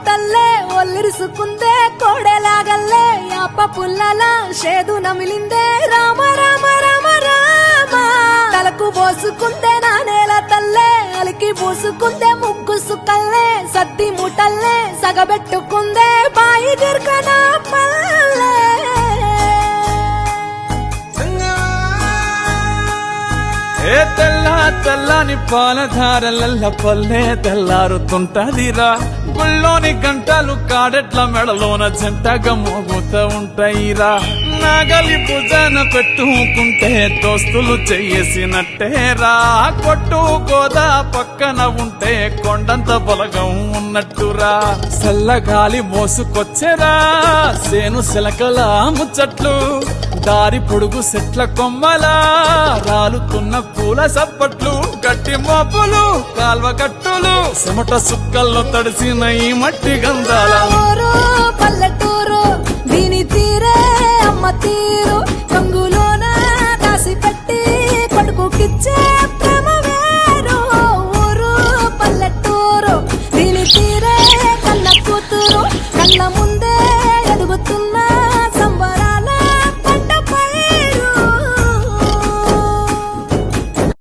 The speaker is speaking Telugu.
తల్లే ఒల్లిరుసుకుందే కోడెలాగల్లే యాప పుల్లల షేదు నమిలిందే రామ రామ రామ రామ తలకు పోసుకుందే నానేల తల్లే అలికి పూసుకుందే ముగ్గు సుక్కల్లే సద్ది ముటల్లే సగబెట్టుకుందే బాయి దిర్కనా పల్లె ఏ తెల్ల తెల్లని పాలధారలల్ల పల్లె తెల్లారుతుంటదిరా గుళ్ళోని గంటలు కాడెట్ల మెడలోన జంటగా మోగుతూ ఉంటాయిరా నాగలి భుజాన పెట్టుకుంటే దోస్తులు చెయ్యేసినట్టేరా కొట్టు గోదా పక్కన ఉంటే కొండంత బలగం ఉన్నట్టురా చల్లగాలి మోసుకొచ్చెరా సేను శిలకల ముచ్చట్లు దారి పొడుగు సెట్ల కొమ్మలా రాలుతున్న పూల సప్పట్లు గట్టి మోపులు కాల్వ కట్టులు చెమట సుక్కల్లో తడిసిన ఈ మట్టి గంధాల పల్లె